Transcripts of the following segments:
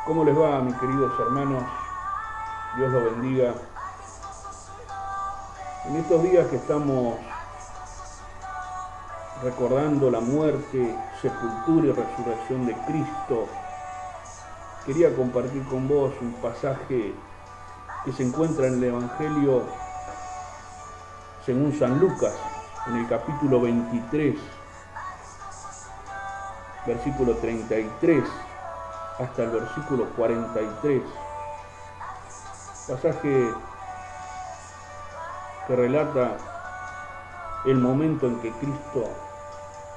¿Cómo les va, mis queridos hermanos? Dios los bendiga. En estos días que estamos recordando la muerte, sepultura y resurrección de Cristo, quería compartir con vos un pasaje que se encuentra en el Evangelio según San Lucas, en el capítulo 23, versículo 33 hasta el versículo 43. Pasaje que relata el momento en que Cristo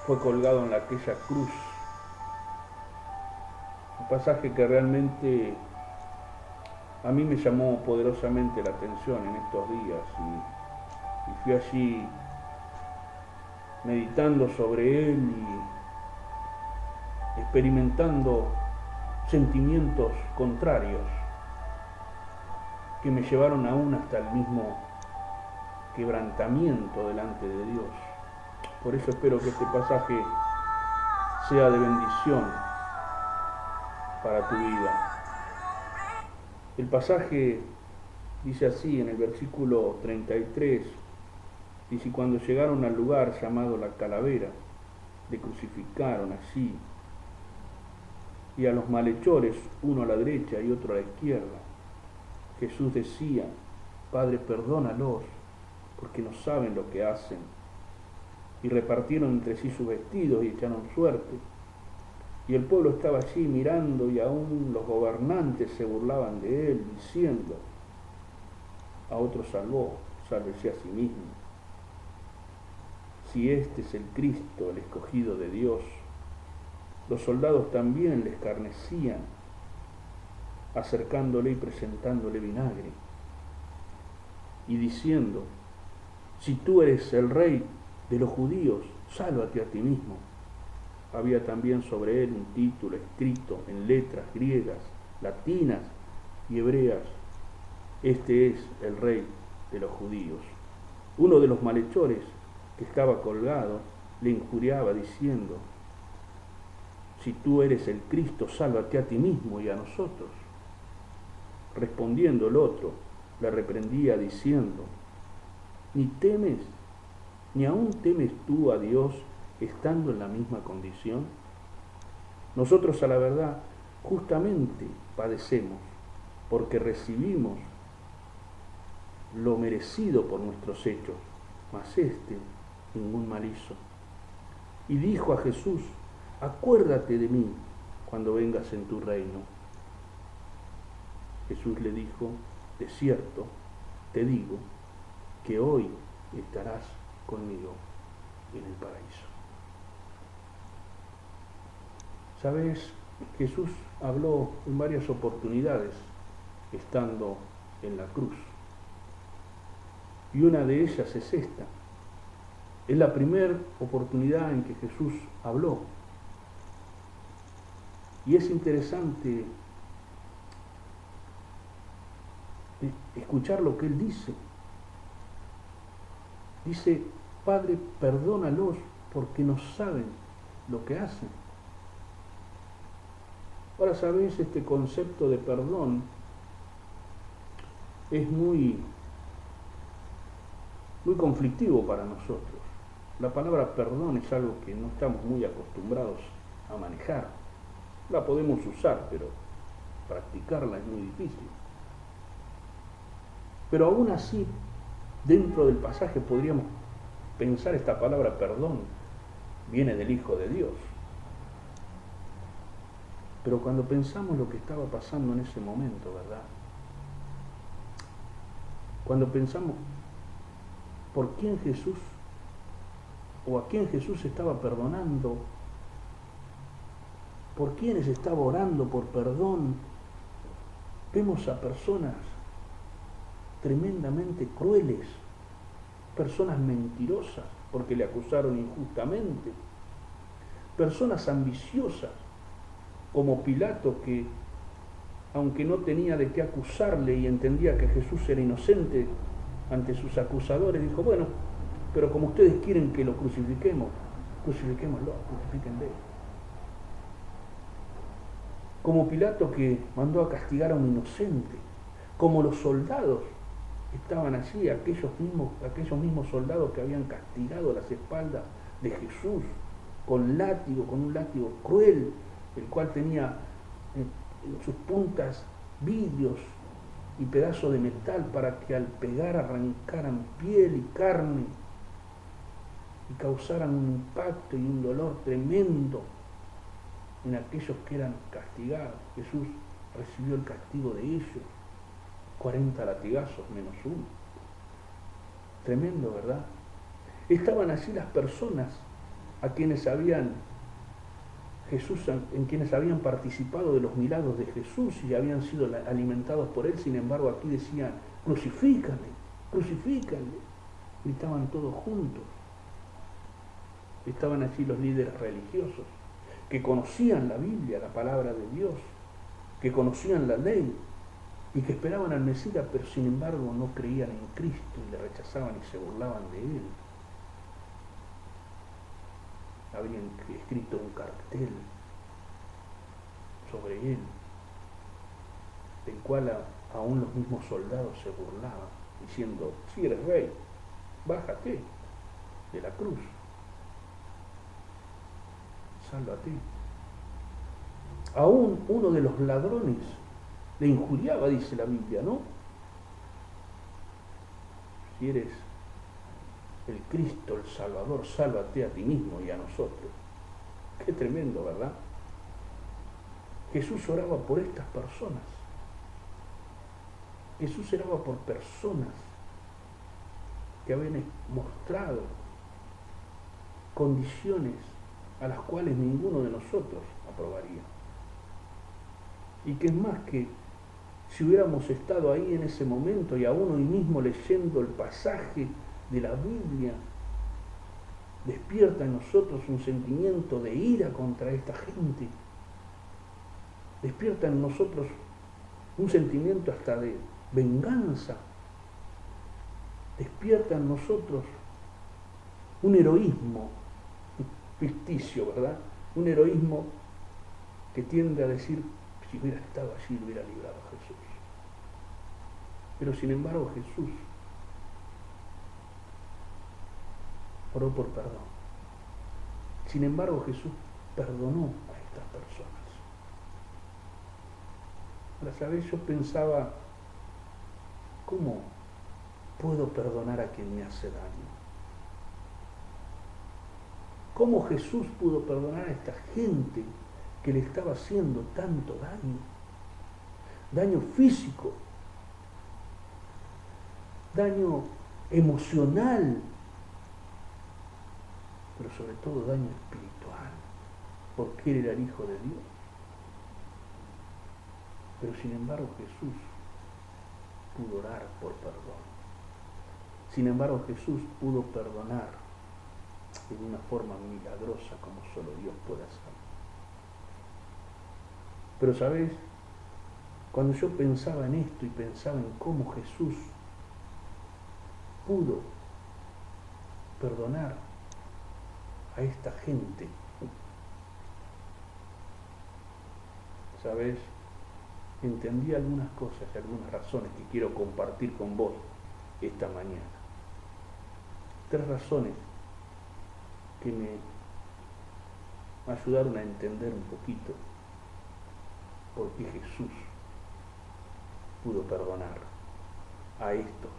fue colgado en aquella cruz. Un pasaje que realmente a mí me llamó poderosamente la atención en estos días y fui allí meditando sobre él y experimentando sentimientos contrarios que me llevaron aún hasta el mismo quebrantamiento delante de Dios. Por eso espero que este pasaje sea de bendición para tu vida. El pasaje dice así en el versículo 33, dice: cuando llegaron al lugar llamado la Calavera, le crucificaron allí, y a los malhechores, uno a la derecha y otro a la izquierda. Jesús decía: Padre, perdónalos, porque no saben lo que hacen. Y repartieron entre sí sus vestidos y echaron suerte. Y el pueblo estaba allí mirando, y aún los gobernantes se burlaban de él, diciendo: a otro salvó, sálvese a sí mismo. Si este es el Cristo, el escogido de Dios. Los soldados también le escarnecían, acercándole y presentándole vinagre, y diciendo: si tú eres el rey de los judíos, sálvate a ti mismo. Había también sobre él un título escrito en letras griegas, latinas y hebreas: este es el rey de los judíos. Uno de los malhechores que estaba colgado le injuriaba diciendo: si tú eres el Cristo, sálvate a ti mismo y a nosotros. Respondiendo el otro, le reprendía diciendo: ni temes, ni aún temes tú a Dios estando en la misma condición. Nosotros, a la verdad, justamente padecemos, porque recibimos lo merecido por nuestros hechos, mas este ningún mal hizo. Y dijo a Jesús: acuérdate de mí cuando vengas en tu reino. Jesús le dijo: de cierto te digo que hoy estarás conmigo en el paraíso. Sabes, Jesús habló en varias oportunidades estando en la cruz, y una de ellas es esta. Es la primera oportunidad en que Jesús habló. Y es interesante escuchar lo que él dice. Dice: Padre, perdónalos porque no saben lo que hacen. Ahora, sabéis, este concepto de perdón es muy conflictivo para nosotros. La palabra perdón es algo que no estamos muy acostumbrados a manejar. La podemos usar, pero practicarla es muy difícil. Pero aún así, dentro del pasaje podríamos pensar esta palabra perdón viene del Hijo de Dios. Pero cuando pensamos lo que estaba pasando en ese momento, ¿verdad? Cuando pensamos por quién Jesús o a quién Jesús estaba perdonando, por quienes estaba orando por perdón, vemos a personas tremendamente crueles, personas mentirosas porque le acusaron injustamente, personas ambiciosas como Pilato, que aunque no tenía de qué acusarle y entendía que Jesús era inocente ante sus acusadores, dijo: bueno, pero como ustedes quieren que lo crucifiquemos, crucifiquémoslo, crucifíquenle. como Pilato que mandó a castigar a un inocente, como los soldados estaban allí, aquellos mismos soldados que habían castigado las espaldas de Jesús con un látigo cruel, el cual tenía en sus puntas vidrios y pedazos de metal para que al pegar arrancaran piel y carne y causaran un impacto y un dolor tremendo en aquellos que eran castigados. Jesús recibió el castigo de ellos, 40 latigazos menos uno. Tremendo, ¿verdad? Estaban allí las personas en quienes habían participado de los milagros de Jesús y habían sido alimentados por él. Sin embargo, aquí decían: crucifícale, crucifícale. Gritaban todos juntos. Estaban allí los líderes religiosos que conocían la Biblia, la palabra de Dios, que conocían la ley y que esperaban al Mesías, pero sin embargo no creían en Cristo y le rechazaban y se burlaban de él. Habían escrito un cartel sobre él, del cual aún los mismos soldados se burlaban, diciendo: si eres rey, bájate de la cruz, sálvate. Aún uno de los ladrones le injuriaba, dice la Biblia, ¿no? Si eres el Cristo, el Salvador, sálvate a ti mismo y a nosotros. Qué tremendo, ¿verdad? Jesús oraba por estas personas. Jesús oraba por personas que habían mostrado condiciones a las cuales ninguno de nosotros aprobaría. Y que es más, que si hubiéramos estado ahí en ese momento y aún hoy mismo leyendo el pasaje de la Biblia, despierta en nosotros un sentimiento de ira contra esta gente, despierta en nosotros un sentimiento hasta de venganza, despierta en nosotros un heroísmo ficticio, ¿verdad? Un heroísmo que tiende a decir: si hubiera estado allí, lo hubiera librado a Jesús. Pero sin embargo Jesús oró por perdón. Sin embargo Jesús perdonó a estas personas. Ahora, ¿sabes? Yo pensaba: ¿cómo puedo perdonar a quien me hace daño? ¿Cómo Jesús pudo perdonar a esta gente que le estaba haciendo tanto daño? Daño físico, daño emocional, pero sobre todo daño espiritual, porque él era el Hijo de Dios. Pero sin embargo Jesús pudo orar por perdón. Sin embargo Jesús pudo perdonar de una forma milagrosa como solo Dios puede hacerlo. Pero ¿sabes? Cuando yo pensaba en esto y pensaba en cómo Jesús pudo perdonar a esta gente, ¿sabes? Entendí algunas cosas y algunas razones que quiero compartir con vos esta mañana. 3 razones que me ayudaron a entender un poquito por qué Jesús pudo perdonar a estos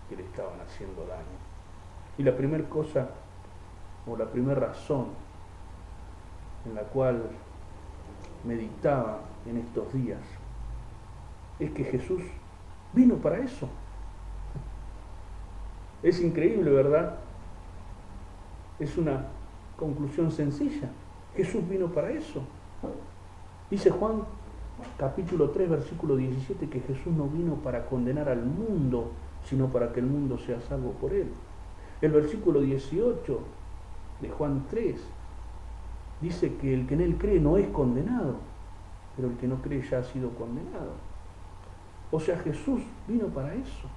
que le estaban haciendo daño. Y la primera cosa, o la primera razón en la cual meditaba en estos días, es que Jesús vino para eso. Es increíble, ¿verdad? Es una conclusión sencilla. Jesús vino para eso. Dice Juan capítulo 3, versículo 17, que Jesús no vino para condenar al mundo, sino para que el mundo sea salvo por él. El versículo 18 de Juan 3 dice que el que en él cree no es condenado, pero el que no cree ya ha sido condenado. O sea, Jesús vino para eso.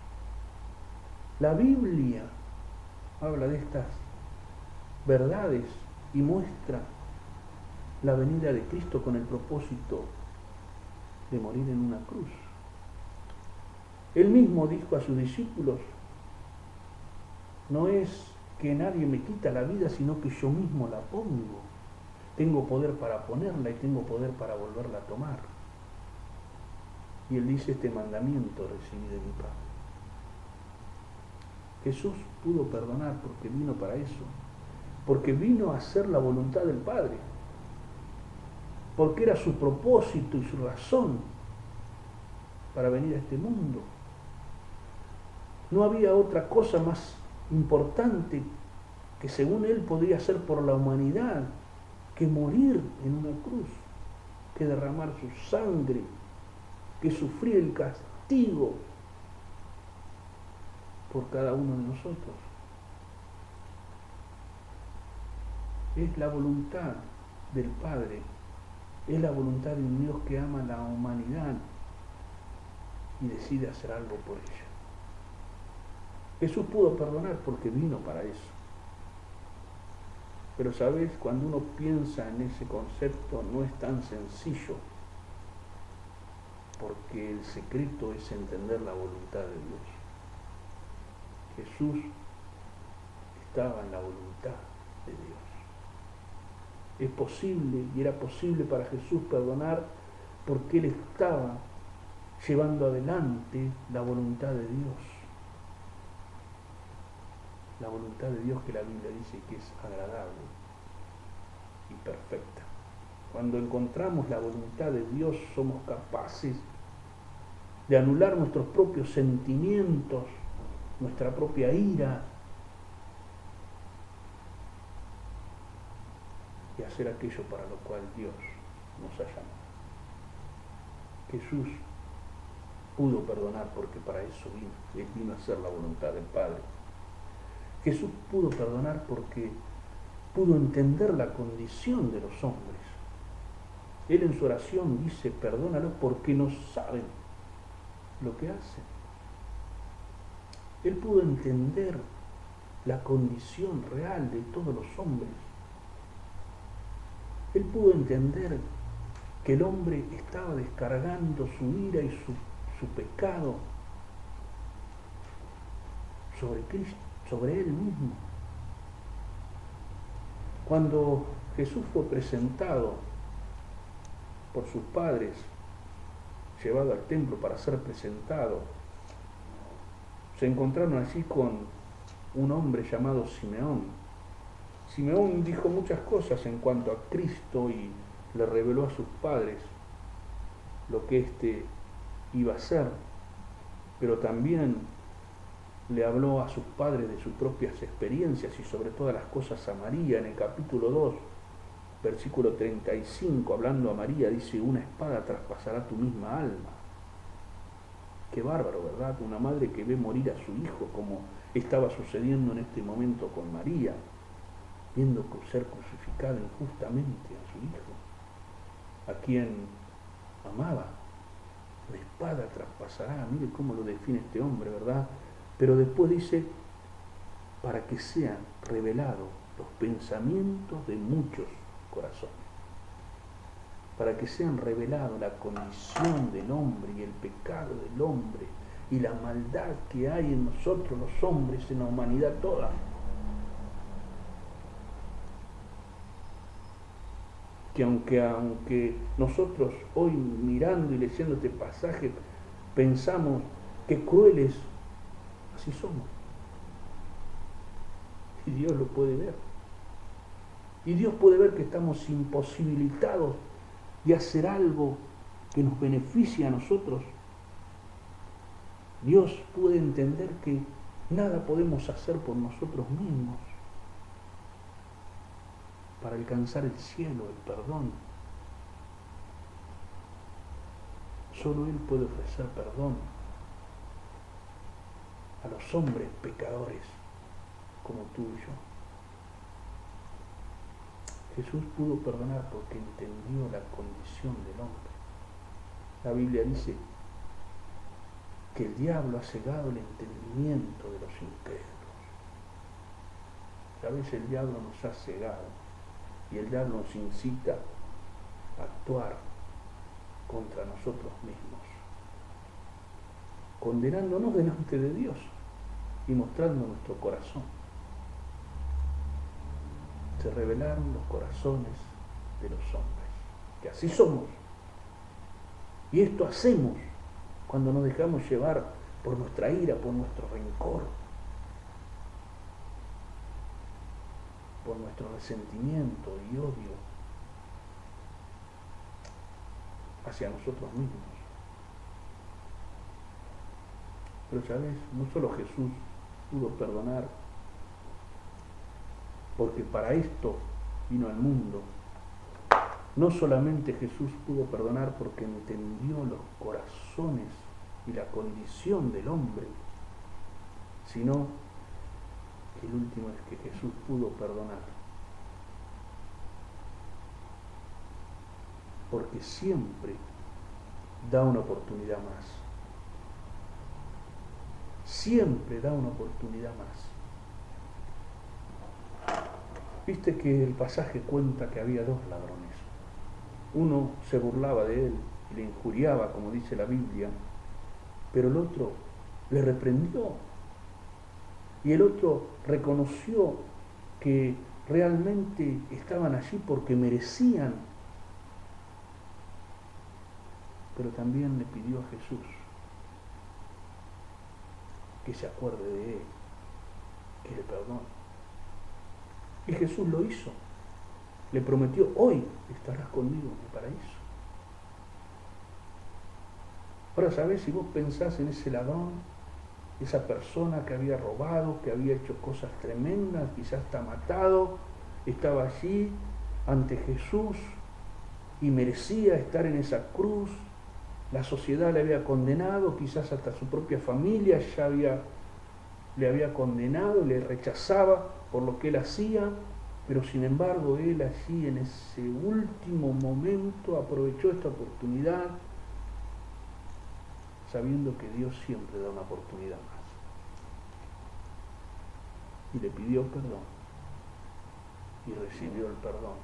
La Biblia habla de estas verdades y muestra la venida de Cristo con el propósito de morir en una cruz. Él mismo dijo a sus discípulos, no es que nadie me quita la vida, sino que yo mismo la pongo. Tengo poder para ponerla y tengo poder para volverla a tomar. Y él dice, este mandamiento recibí de mi Padre. Jesús pudo perdonar porque vino para eso, porque vino a hacer la voluntad del Padre, porque era su propósito y su razón para venir a este mundo. No había otra cosa más importante que según él podría hacer por la humanidad que morir en una cruz, que derramar su sangre, que sufrir el castigo por cada uno de nosotros. Es la voluntad del Padre, es la voluntad de un Dios que ama a la humanidad y decide hacer algo por ella. Jesús pudo perdonar porque vino para eso. Pero sabes, cuando uno piensa en ese concepto no es tan sencillo, porque el secreto es entender la voluntad de Dios. Jesús estaba en la voluntad de Dios. Es posible, y era posible para Jesús perdonar porque Él estaba llevando adelante la voluntad de Dios. La voluntad de Dios que la Biblia dice que es agradable y perfecta. Cuando encontramos la voluntad de Dios somos capaces de anular nuestros propios sentimientos, nuestra propia ira y hacer aquello para lo cual Dios nos ha llamado. Jesús pudo perdonar porque para eso vino. Él vino a hacer la voluntad del Padre. Jesús pudo perdonar porque pudo entender la condición de los hombres. Él en su oración dice, perdónalos porque no saben lo que hacen. Él pudo entender la condición real de todos los hombres. Él pudo entender que el hombre estaba descargando su ira y su pecado sobre Cristo, sobre él mismo. Cuando Jesús fue presentado por sus padres, llevado al templo para ser presentado, se encontraron allí con un hombre llamado Simeón. Simeón dijo muchas cosas en cuanto a Cristo y le reveló a sus padres lo que éste iba a hacer, pero también le habló a sus padres de sus propias experiencias y sobre todas las cosas a María. En el capítulo 2, versículo 35, hablando a María, dice, una espada traspasará tu misma alma. Qué bárbaro, ¿verdad? Una madre que ve morir a su hijo, como estaba sucediendo en este momento con María, viendo ser crucificado injustamente a su hijo, a quien amaba. La espada traspasará, mire cómo lo define este hombre, ¿verdad? Pero después dice, para que sean revelados los pensamientos de muchos corazones, para que sean revelados la condición del hombre y el pecado del hombre y la maldad que hay en nosotros los hombres, en la humanidad toda. Que aunque nosotros hoy mirando y leyendo este pasaje pensamos que crueles, así somos. Y Dios lo puede ver. Y Dios puede ver que estamos imposibilitados de hacer algo que nos beneficie a nosotros. Dios puede entender que nada podemos hacer por nosotros mismos para alcanzar el cielo, el perdón. Solo Él puede ofrecer perdón a los hombres pecadores como tú y yo. Jesús pudo perdonar porque entendió la condición del hombre. La Biblia dice que el diablo ha cegado el entendimiento de los incrédulos. A veces el diablo nos ha cegado y el diablo nos incita a actuar contra nosotros mismos, condenándonos delante de Dios y mostrando nuestro corazón. Se revelaron los corazones de los hombres, que así somos. Y esto hacemos cuando nos dejamos llevar por nuestra ira, por nuestro rencor, por nuestro resentimiento y odio hacia nosotros mismos. Pero sabes, no solo Jesús pudo perdonar, porque para esto vino al mundo. No solamente Jesús pudo perdonar porque entendió los corazones y la condición del hombre, sino que el último es que Jesús pudo perdonar porque siempre da una oportunidad más. Siempre da una oportunidad más. Viste que el pasaje cuenta que había dos ladrones. Uno se burlaba de él y le injuriaba, como dice la Biblia, pero el otro le reprendió. Y el otro reconoció que realmente estaban allí porque merecían. Pero también le pidió a Jesús que se acuerde de él, que le perdone. Y Jesús lo hizo. Le prometió: hoy estarás conmigo en el paraíso. Ahora, ¿sabés? Si vos pensás en ese ladrón, esa persona que había robado, que había hecho cosas tremendas, quizás hasta matado, estaba allí ante Jesús y merecía estar en esa cruz. La sociedad le había condenado, quizás hasta su propia familia ya le había condenado, le rechazaba por lo que él hacía. Pero sin embargo, él allí en ese último momento aprovechó esta oportunidad, sabiendo que Dios siempre da una oportunidad más. Y le pidió perdón. Y recibió el perdón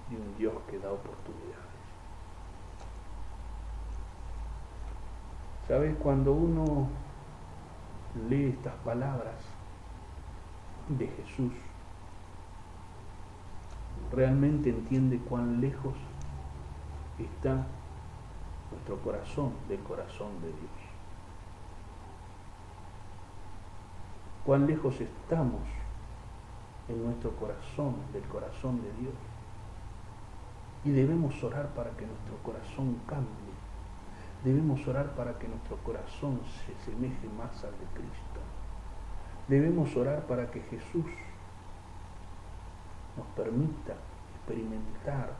de un Dios que da oportunidades. ¿Sabes? Cuando uno lee estas palabras de Jesús, realmente entiende cuán lejos está nuestro corazón del corazón de Dios. Cuán lejos estamos en nuestro corazón del corazón de Dios. Y debemos orar para que nuestro corazón cambie. Debemos orar para que nuestro corazón se asemeje más al de Cristo. Debemos orar para que Jesús nos permita experimentar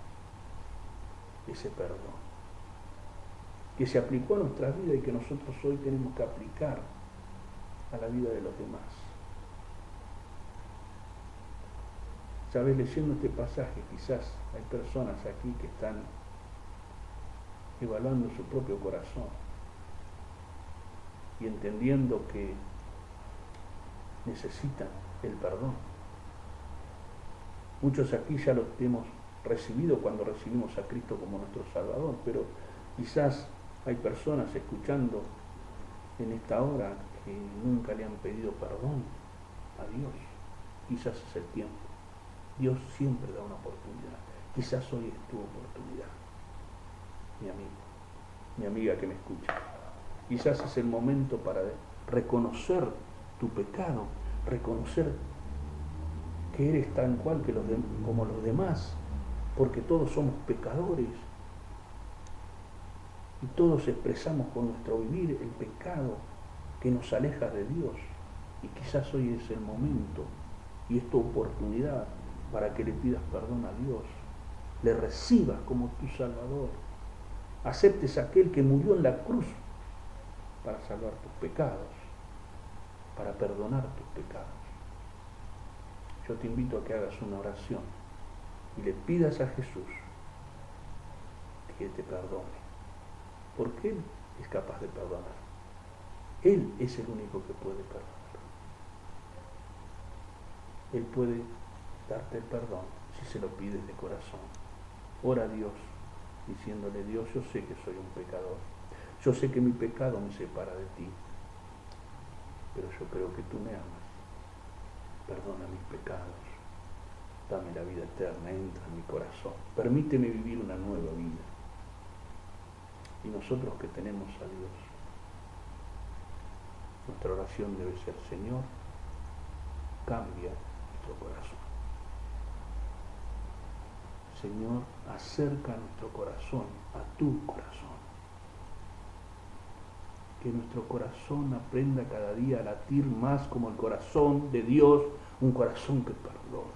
ese perdón que se aplicó a nuestra vida y que nosotros hoy tenemos que aplicar a la vida de los demás. Sabes, leyendo este pasaje, quizás hay personas aquí que están evaluando su propio corazón y entendiendo que necesitan el perdón. Muchos aquí ya lo hemos recibido cuando recibimos a Cristo como nuestro Salvador, pero quizás hay personas escuchando en esta hora que nunca le han pedido perdón a Dios. Quizás es el tiempo. Dios siempre da una oportunidad. Quizás hoy es tu oportunidad, mi amigo, mi amiga que me escucha. Quizás es el momento para reconocer tu pecado, reconocer que eres tan cual que como los demás, porque todos somos pecadores y todos expresamos con nuestro vivir el pecado que nos aleja de Dios. Y quizás hoy es el momento y es tu oportunidad para que le pidas perdón a Dios, le recibas como tu Salvador, aceptes a aquel que murió en la cruz para salvar tus pecados, para perdonar tus pecados. Yo te invito a que hagas una oración y le pidas a Jesús que te perdone, porque Él es capaz de perdonar. Él es el único que puede perdonar. Él puede darte el perdón si se lo pides de corazón. Ora a Dios diciéndole: Dios, yo sé que soy un pecador, yo sé que mi pecado me separa de ti, pero yo creo que tú me amas, perdona mis pecados, dame la vida eterna, entra en mi corazón, permíteme vivir una nueva vida. Y nosotros que tenemos a Dios, nuestra oración debe ser: Señor, cambia nuestro corazón. Señor, acerca nuestro corazón a tu corazón. Que nuestro corazón aprenda cada día a latir más como el corazón de Dios, un corazón que perdona.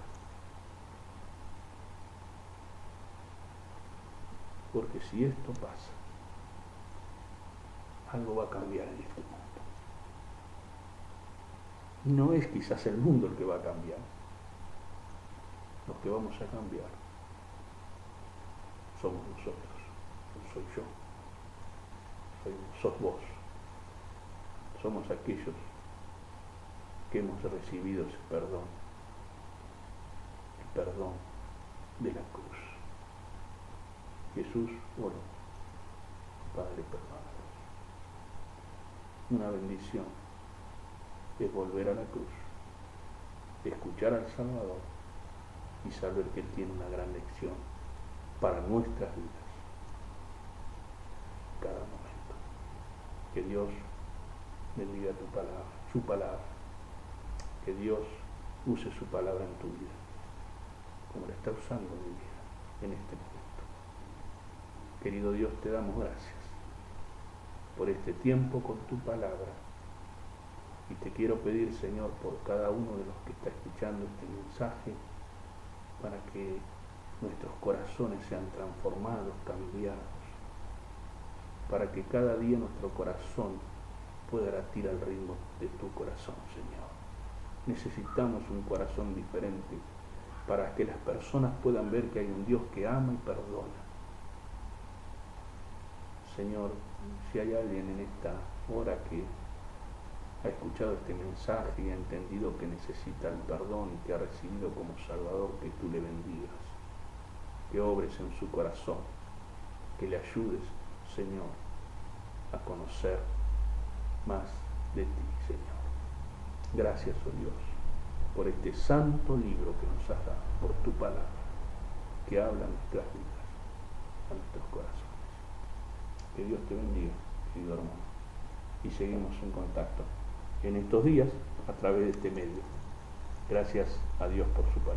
Porque si esto pasa, algo va a cambiar en este mundo. No es quizás el mundo el que va a cambiar. Los que vamos a cambiar somos nosotros. Soy yo. Sos vos. Somos aquellos que hemos recibido ese perdón. El perdón de la cruz. Jesús oró: Padre, perdónalos. Una bendición es volver a la cruz, escuchar al Salvador y saber que Él tiene una gran lección para nuestras vidas, cada momento. Que Dios bendiga tu palabra, su palabra. Que Dios use su palabra en tu vida, como la está usando en mi vida en este momento. Querido Dios, te damos gracias por este tiempo con tu palabra. Y te quiero pedir, Señor, por cada uno de los que está escuchando este mensaje, para que nuestros corazones sean transformados, cambiados, para que cada día nuestro corazón pueda latir al ritmo de tu corazón, Señor. Necesitamos un corazón diferente para que las personas puedan ver que hay un Dios que ama y perdona. Señor, si hay alguien en esta hora que ha escuchado este mensaje y ha entendido que necesita el perdón y que ha recibido como Salvador, que tú le bendigas, que obres en su corazón, que le ayudes, Señor, a conocer más de ti, Señor. Gracias, oh Dios, por este santo libro que nos has dado, por tu palabra, que habla a nuestras vidas, a nuestros corazones. Que Dios te bendiga, querido hermano, y seguimos en contacto en estos días a través de este medio. Gracias a Dios por su palabra.